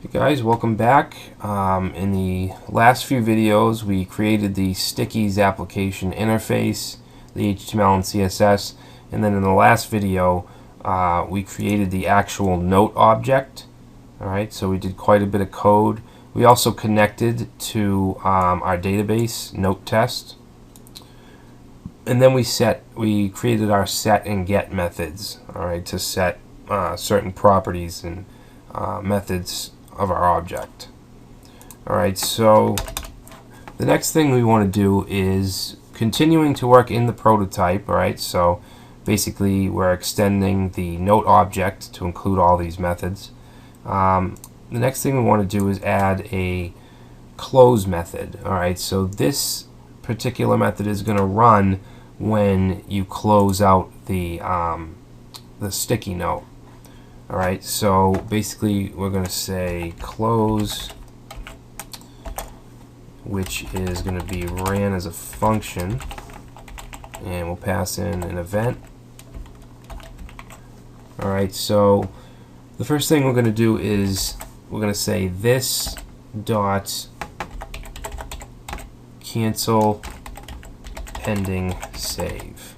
Hey guys, welcome back. In the last few videos we created the Stickies application interface, the HTML and CSS, and then in the last video we created the actual note object. Alright, so we did quite a bit of code. We also connected to our database note test, and then we created our set and get methods, alright, to set certain properties and methods of our object. Alright, so the next thing we want to do is continuing to work in the prototype. Alright, so basically we're extending the note object to include all these methods. The next thing we want to do is add a close method. Alright, so this particular method is going to run when you close out the sticky note. Alright, so basically we're going to say close, which is going to be ran as a function, and we'll pass in an event. Alright, so the first thing we're going to do is we're going to say this dot cancel pending save.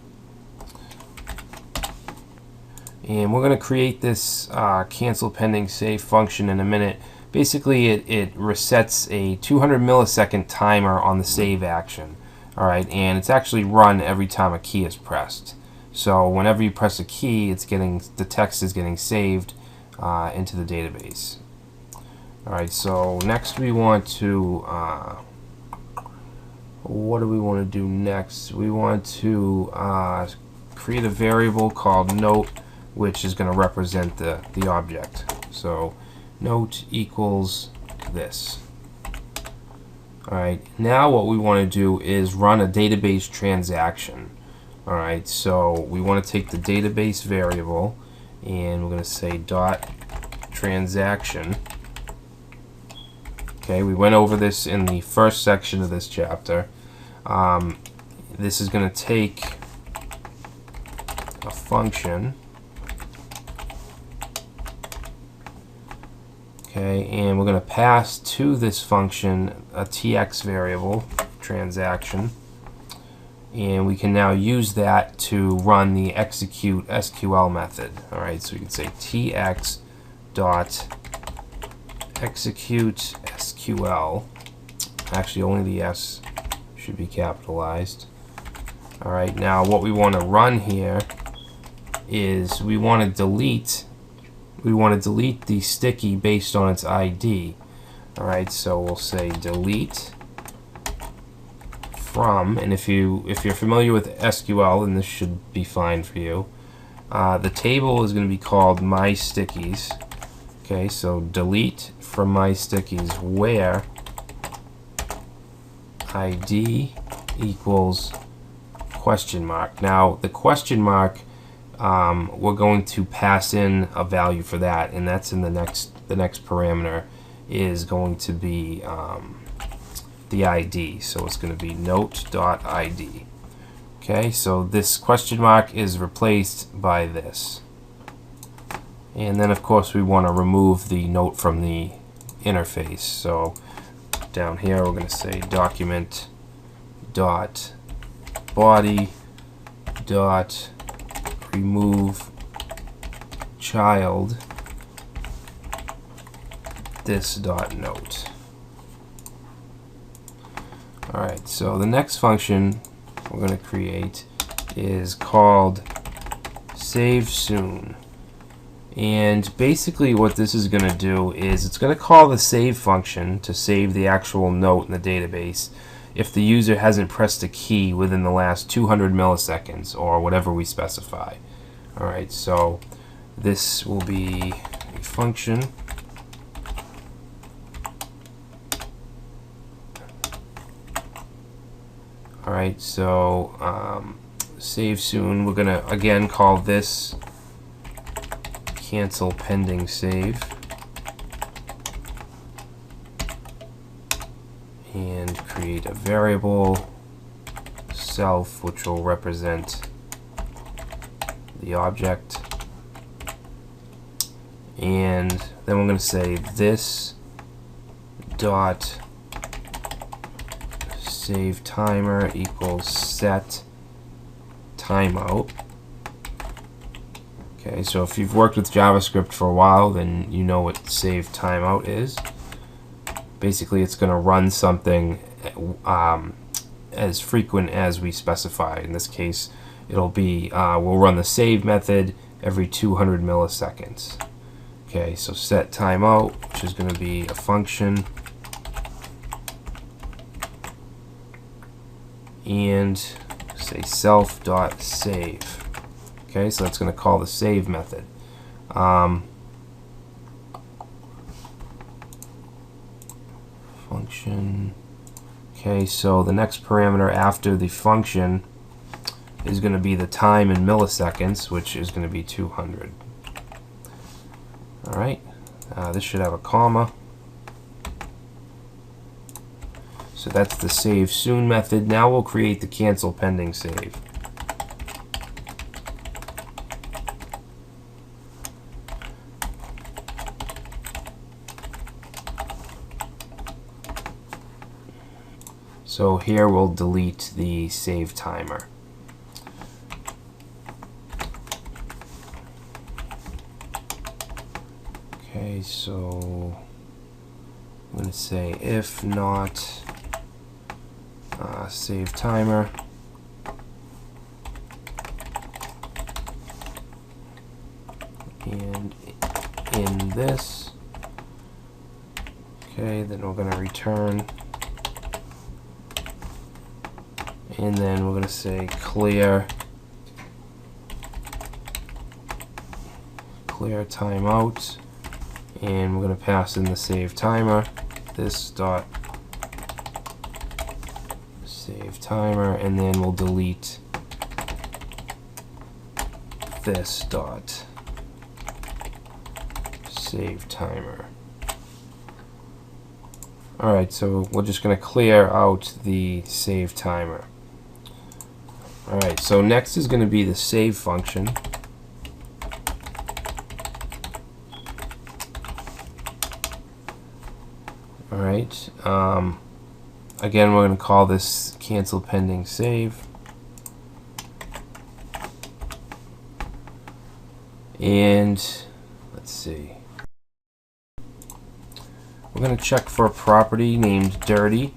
And we're going to create this cancel pending save function in a minute. Basically it resets a 200 millisecond timer on the save action. Alright, and it's actually run every time a key is pressed. So whenever you press a key, the text is getting saved into the database. Alright, so next we want to what do we want to do next? We want to create a variable called note, which is going to represent the object. So note equals this. Alright, now what we want to do is run a database transaction. Alright, so we want to take the database variable and we're going to say dot transaction. Okay, we went over this in the first section of this chapter. This is going to take a function. Okay, and we're going to pass to this function a tx variable, transaction, and we can now use that to run the execute SQL method. Alright, so we can say tx dot execute SQL. Actually, only the S should be capitalized. Alright, now what we want to run here is we want to delete the sticky based on its ID. Alright, so we'll say delete from, and if you're familiar with SQL, then this should be fine for you. The table is going to be called my stickies. Okay, so delete from my stickies where ID equals question mark. Now the question mark, we're going to pass in a value for that, and that's in the next parameter is going to be the ID. So it's going to be note.id. Okay, so this question mark is replaced by this, and then of course we want to remove the note from the interface. So down here we're going to say document dot body dot remove child this dot note. Alright, so the next function we're going to create is called save soon, and basically what this is going to do is it's going to call the save function to save the actual note in the database if the user hasn't pressed a key within the last 200 milliseconds or whatever we specify. Alright, so this will be a function. Alright, so save soon, we're going to again call this cancel pending save, and create a variable self which will represent the object, and then we're going to say this dot save timer equals set timeout. Okay, so if you've worked with JavaScript for a while, then you know what save timeout is. Basically, it's going to run something as frequent as we specify. In this case, it'll be we'll run the save method every 200 milliseconds. Okay, so set timeout, which is going to be a function, and say self.save. Okay, so that's going to call the save method. Function. Okay, so the next parameter after the function is going to be the time in milliseconds, which is going to be 200. Alright, this should have a comma. So that's the save soon method. Now we'll create the cancel pending save. So here we'll delete the save timer. Okay, so I'm going to say if not save timer, and in this, okay, then we're going to return, and then we're going to say clear timeout, and we're going to pass in the save timer, this dot save timer, and then we'll delete this dot save timer. Alright, so we're just going to clear out the save timer. Alright, so next is going to be the save function. Alright, again we're going to call this cancel pending save. And let's see. We're going to check for a property named dirty,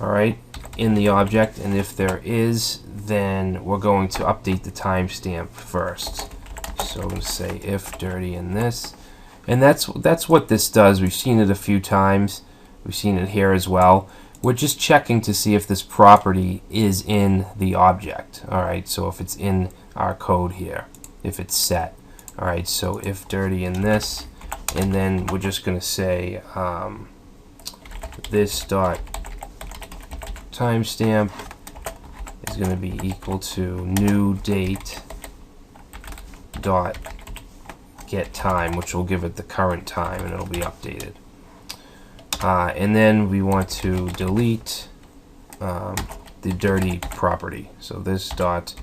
alright, in the object, and if there is, then we're going to update the timestamp first. So I'm going to say if dirty in this, and that's what this does. We've seen it a few times. We've seen it here as well. We're just checking to see if this property is in the object. Alright, so if it's in our code here, if it's set. Alright, so if dirty in this, and then we're just going to say this dot timestamp is going to be equal to new date dot get time, which will give it the current time, and it'll be updated. And then we want to delete the dirty property. So this dot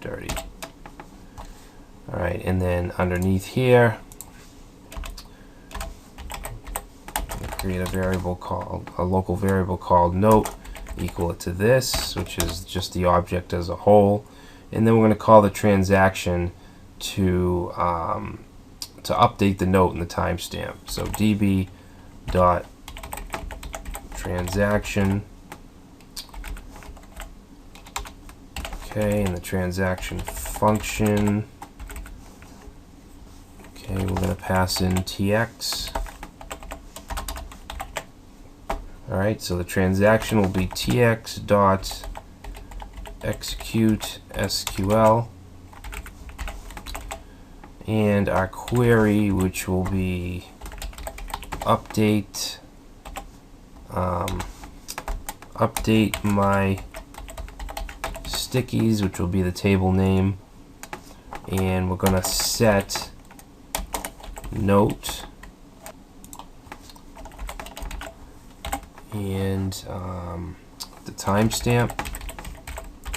dirty. Alright, and then underneath here, I'm going to create a local variable called note, equal it to this, which is just the object as a whole. And then we're going to call the transaction to update the note and the timestamp. So db dot transaction, okay, and the transaction function, okay, we're going to pass in tx. Alright, so the transaction will be tx dot execute SQL, and our query, which will be update my stickies, which will be the table name, and we're going to set note and the timestamp.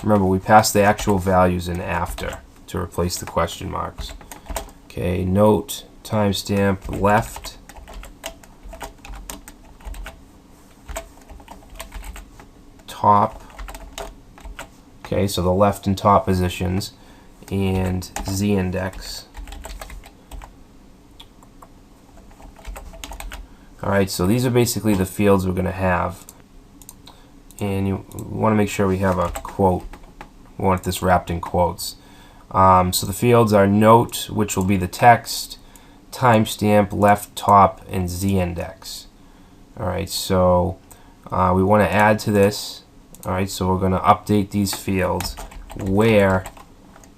Remember, we passed the actual values in after to replace the question marks. Okay, note timestamp left top. Okay, so the left and top positions, and Z index. Alright, so these are basically the fields we're going to have. And you want to make sure we have a quote. We want this wrapped in quotes. So the fields are note, which will be the text, timestamp, left, top, and Z index. Alright, so we want to add to this. Alright, so we're going to update these fields where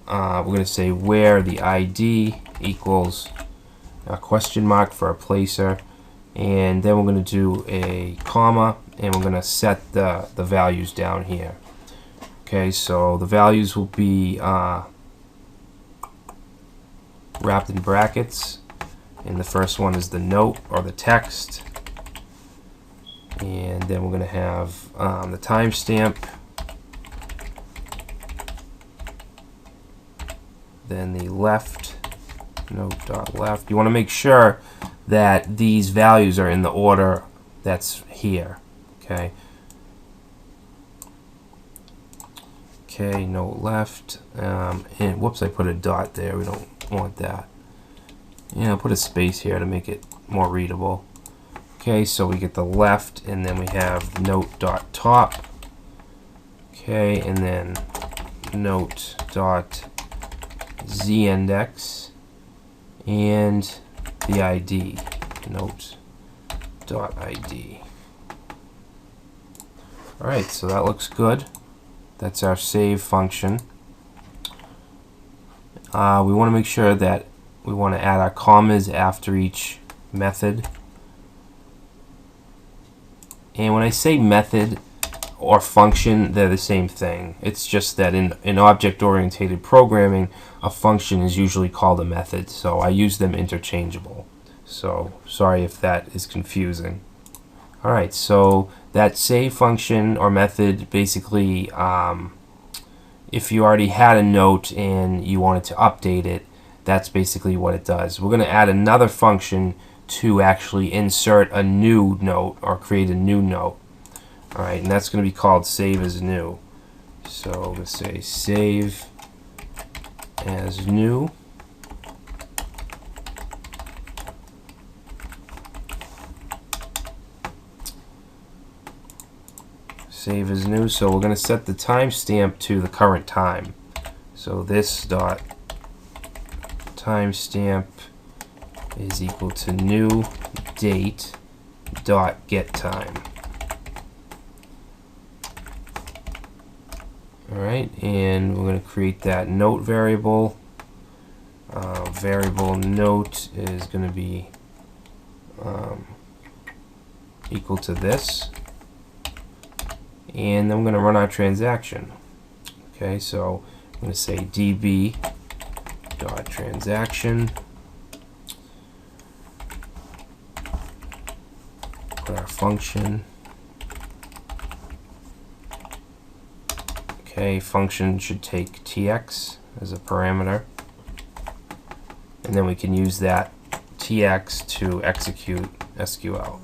we're going to say where the ID equals a question mark for a placer, and then we're going to do a comma, and we're going to set the values down here. Okay, so the values will be wrapped in brackets, and the first one is the note or the text, and then we're going to have the timestamp, then the left, note.left. You want to make sure that these values are in the order that's here. Okay. Okay, note left, and whoops, I put a dot there. We don't want that. Yeah, I'll put a space here to make it more readable. Okay, so we get the left, and then we have note.top. Okay, and then note.z index, and the ID, note.id. Alright, so that looks good. That's our save function. We want to make sure that we want to add our commas after each method. And when I say method or function, they're the same thing. It's just that in object-oriented programming, a function is usually called a method, so I use them interchangeable. So sorry if that is confusing. Alright, so that save function or method basically, if you already had a note and you wanted to update it, that's basically what it does. We're going to add another function to actually insert a new note or create a new note. Alright, and that's going to be called save as new. So I'm going to say save as new. Save as new. So we're going to set the timestamp to the current time. So this dot timestamp is equal to new date dot get time. Alright, and we're going to create that note variable. Variable note is going to be equal to this. And then we're going to run our transaction. Okay, so I'm going to say db.transaction. Put our function. Okay, function should take tx as a parameter. And then we can use that tx to execute SQL.